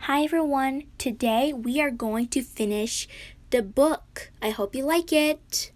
Hi everyone, today we are going to finish the book. I hope you like it.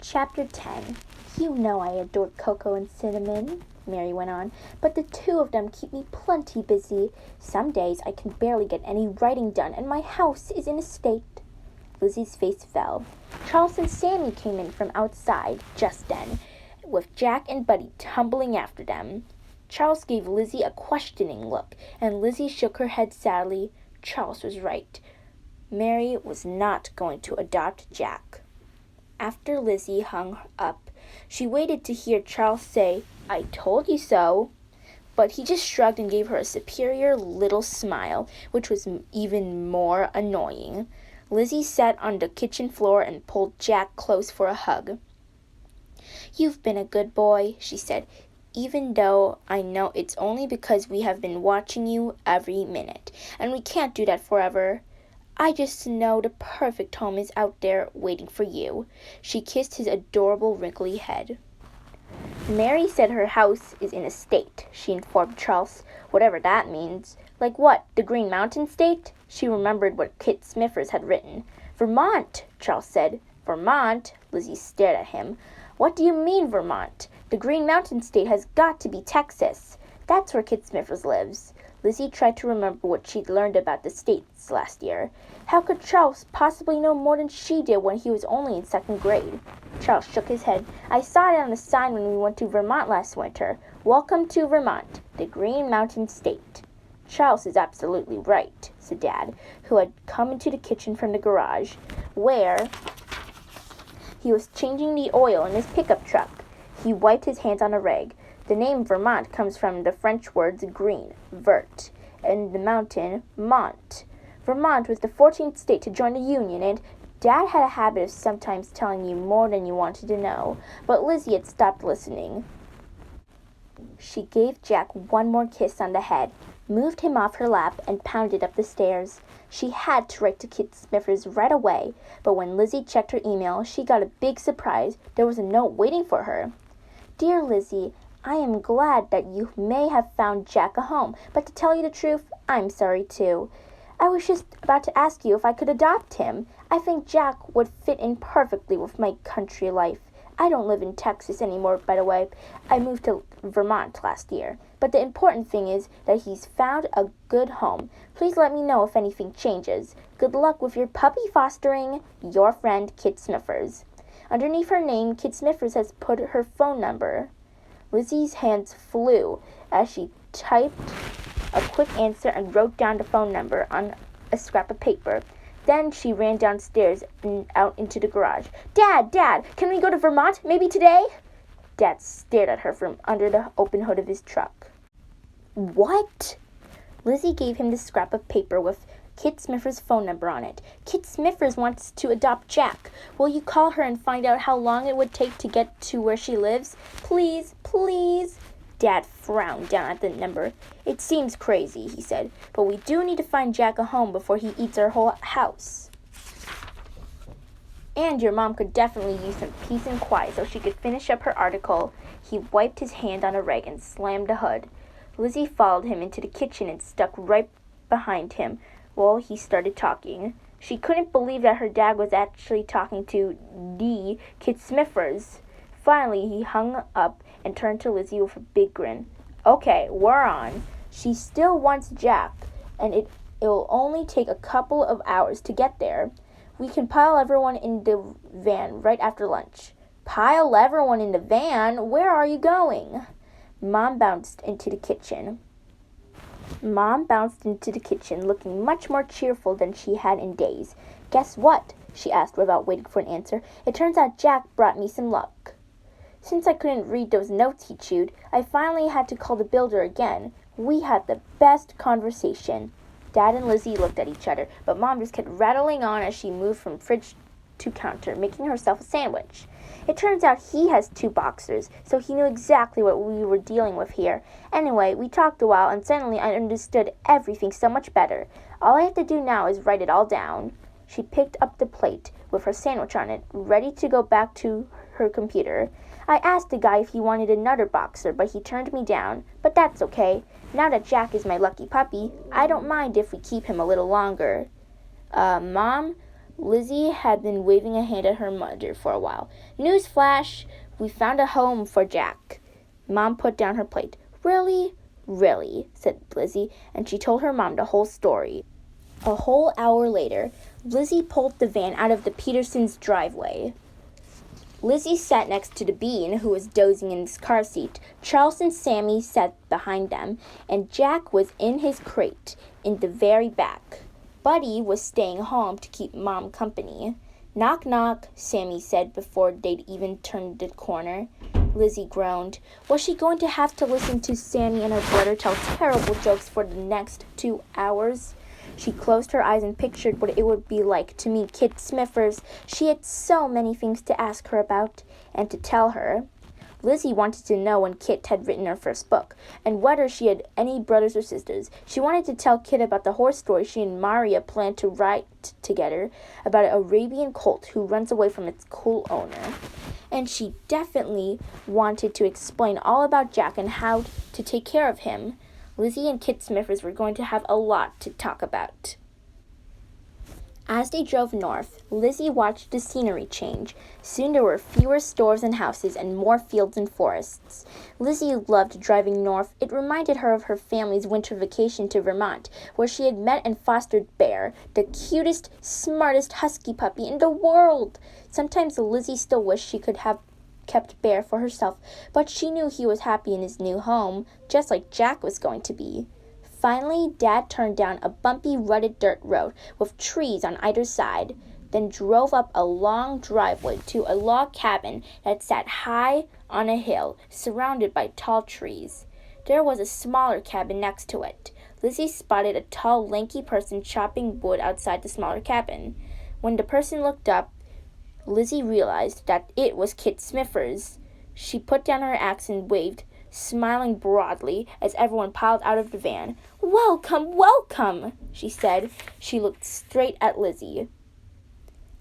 Chapter 10. You know I adore Cocoa and Cinnamon, Mary went on, but the two of them keep me plenty busy. Some days I can barely get any writing done, and my house is in a state. Lizzie's face fell. Charles and Sammy came in from outside just then, with Jack and Buddy tumbling after them. Charles gave Lizzie a questioning look, and Lizzie shook her head sadly. Charles was right. Mary was not going to adopt Jack. After Lizzie hung up, she waited to hear Charles say, "I told you so." But he just shrugged and gave her a superior little smile, which was even more annoying. Lizzie sat on the kitchen floor and pulled Jack close for a hug. "You've been a good boy," she said, "even though I know it's only because we have been watching you every minute, and we can't do that forever. I just know the perfect home is out there waiting for you." She kissed his adorable wrinkly head. "Mary said her house is in a state," she informed Charles, "whatever that means." "Like what, the Green Mountain State?" She remembered what Kit Smithers had written. "Vermont," Charles said. "Vermont?" Lizzie stared at him. "What do you mean, Vermont? The Green Mountain State has got to be Texas. That's where Kit Smithers lives." Lizzie tried to remember what she'd learned about the states last year. How could Charles possibly know more than she did when he was only in second grade? Charles shook his head. "I saw it on the sign when we went to Vermont last winter. Welcome to Vermont, the Green Mountain State." "Charles is absolutely right," said Dad, who had come into the kitchen from the garage, where he was changing the oil in his pickup truck. He wiped his hands on a rag. "The name Vermont comes from the French words green, vert, and the mountain, mont. Vermont was the 14th state to join the Union, and Dad had a habit of sometimes telling you more than you wanted to know." But Lizzie had stopped listening. She gave Jack one more kiss on the head, moved him off her lap, and pounded up the stairs. She had to write to Kit Smithers right away, but when Lizzie checked her email, she got a big surprise. There was a note waiting for her. "Dear Lizzie, I am glad that you may have found Jack a home, but to tell you the truth, I'm sorry too. I was just about to ask you if I could adopt him. I think Jack would fit in perfectly with my country life. I don't live in Texas anymore, by the way. I moved to Vermont last year. But the important thing is that he's found a good home. Please let me know if anything changes. Good luck with your puppy fostering. Your friend, Kit Smithers." Underneath her name, Kit Smithers has put her phone number. Lizzie's hands flew as she typed a quick answer and wrote down the phone number on a scrap of paper. Then she ran downstairs and out into the garage. Dad, can we go to Vermont? Maybe today?" Dad stared at her from under the open hood of his truck. "What?" Lizzie gave him the scrap of paper with Kit Smithers' phone number on it. "Kit Smithers wants to adopt Jack. Will you call her and find out how long it would take to get to where she lives? Please, please." Dad frowned down at the number. "It seems crazy," he said, "but we do need to find Jack a home before he eats our whole house. And your mom could definitely use some peace and quiet so she could finish up her article." He wiped his hand on a rag and slammed the hood. Lizzie followed him into the kitchen and stuck right behind him while he started talking. She couldn't believe that her dad was actually talking to the Kit Smithers. Finally, he hung up and turned to Lizzie with a big grin. Okay, we're on. She still wants Jack, and it'll only take a couple of hours to get there. We can pile everyone in the van right after lunch. Pile everyone in the van? Where are you going? Mom bounced into the kitchen. Looking much more cheerful than she had in days. Guess what? She asked without waiting for an answer. It turns out Jack brought me some luck. Since I couldn't read those notes he chewed, I finally had to call the builder again. We had the best conversation. Dad and Lizzie looked at each other, but Mom just kept rattling on as she moved from fridge to counter, making herself a sandwich. It turns out he has 2 boxers, so he knew exactly what we were dealing with here. Anyway, we talked a while, and suddenly I understood everything so much better. All I have to do now is write it all down. She picked up the plate with her sandwich on it, ready to go back to her computer. I asked the guy if he wanted another boxer, but he turned me down. But that's okay. Now that Jack is my lucky puppy, I don't mind if we keep him a little longer. Mom? Lizzie had been waving a hand at her mother for a while. Newsflash! We found a home for Jack. Mom put down her plate. Really? Really, said Lizzie, and she told her mom the whole story. A whole hour later, Lizzie pulled the van out of the Petersons' driveway. Lizzie sat next to the Bean, who was dozing in his car seat. Charles and Sammy sat behind them, and Jack was in his crate in the very back. Buddy was staying home to keep Mom company. Knock, knock, Sammy said before they'd even turned the corner. Lizzie groaned. Was she going to have to listen to Sammy and her brother tell terrible jokes for the next 2 hours? She closed her eyes and pictured what it would be like to meet Kit Smithers. She had so many things to ask her about and to tell her. Lizzie wanted to know when Kit had written her first book, and whether she had any brothers or sisters. She wanted to tell Kit about the horse story she and Maria planned to write together, about an Arabian colt who runs away from its cool owner. And she definitely wanted to explain all about Jack and how to take care of him. Lizzie and Kit Smithers were going to have a lot to talk about. As they drove north, Lizzie watched the scenery change. Soon there were fewer stores and houses and more fields and forests. Lizzie loved driving north. It reminded her of her family's winter vacation to Vermont, where she had met and fostered Bear, the cutest, smartest husky puppy in the world. Sometimes Lizzie still wished she could have kept Bear for herself, but she knew he was happy in his new home, just like Jack was going to be. Finally, Dad turned down a bumpy, rutted dirt road with trees on either side, then drove up a long driveway to a log cabin that sat high on a hill, surrounded by tall trees. There was a smaller cabin next to it. Lizzie spotted a tall, lanky person chopping wood outside the smaller cabin. When the person looked up, Lizzie realized that it was Kit Smithers. She put down her axe and waved, smiling broadly as everyone piled out of the van. Welcome, welcome, she said. She looked straight at Lizzie.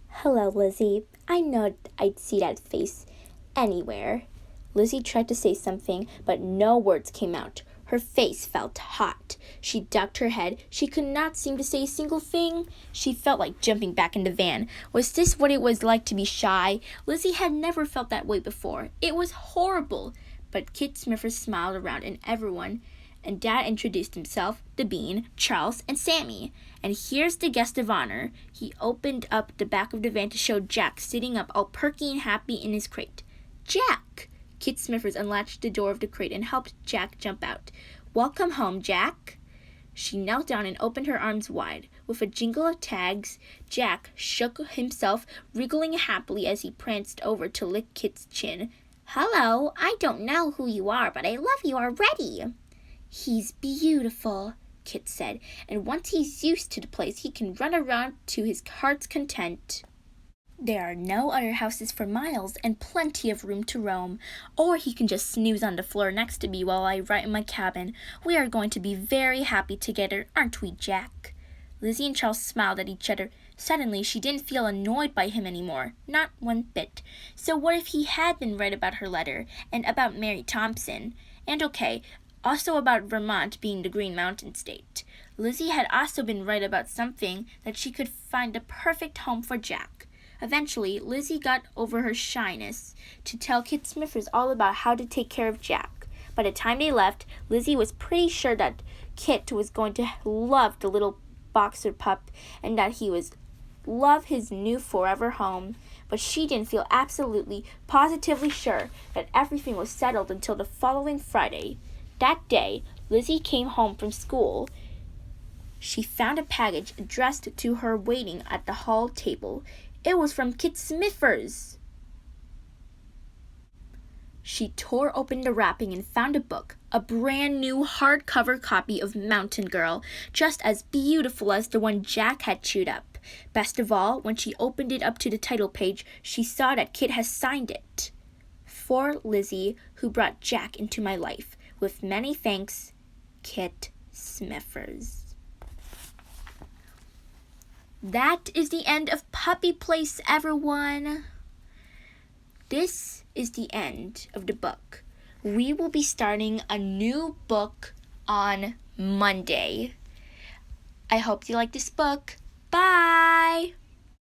Hello, Lizzie. I know I'd see that face anywhere. Lizzie tried to say something, but no words came out. Her face felt hot. She ducked her head. She could not seem to say a single thing. She felt like jumping back in the van. Was this what it was like to be shy? Lizzie had never felt that way before. It was horrible. But Kit Smithers smiled around and everyone, and Dad introduced himself, the Bean, Charles, and Sammy. And here's the guest of honor. He opened up the back of the van to show Jack sitting up all perky and happy in his crate. Jack! Kit Smithers unlatched the door of the crate and helped Jack jump out. Welcome home, Jack. She knelt down and opened her arms wide. With a jingle of tags, Jack shook himself, wriggling happily as he pranced over to lick Kit's chin. Hello, I don't know who you are, but I love you already. He's beautiful, Kit said, and once he's used to the place, he can run around to his heart's content. There are no other houses for miles and plenty of room to roam. Or he can just snooze on the floor next to me while I write in my cabin. We are going to be very happy together, aren't we, Jack? Lizzie and Charles smiled at each other. Suddenly, she didn't feel annoyed by him anymore, not one bit. So what if he had been right about her letter, and about Mary Thompson? And okay, also about Vermont being the Green Mountain State. Lizzie had also been right about something, that she could find the perfect home for Jack. Eventually, Lizzie got over her shyness to tell Kit Smithers all about how to take care of Jack. By the time they left, Lizzie was pretty sure that Kit was going to love the little boxer pup and that he was love his new forever home, but she didn't feel absolutely, positively sure that everything was settled until the following Friday. That day, Lizzie came home from school. She found a package addressed to her waiting at the hall table. It was from Kit Smithers. She tore open the wrapping and found a book, a brand new hardcover copy of Mountain Girl, just as beautiful as the one Jack had chewed up. Best of all, when she opened it up to the title page, she saw that Kit had signed it. For Lizzie, who brought Jack into my life. With many thanks, Kit Smithers. That is the end of Puppy Place, everyone. This is the end of the book. We will be starting a new book on Monday. I hope you like this book. Bye!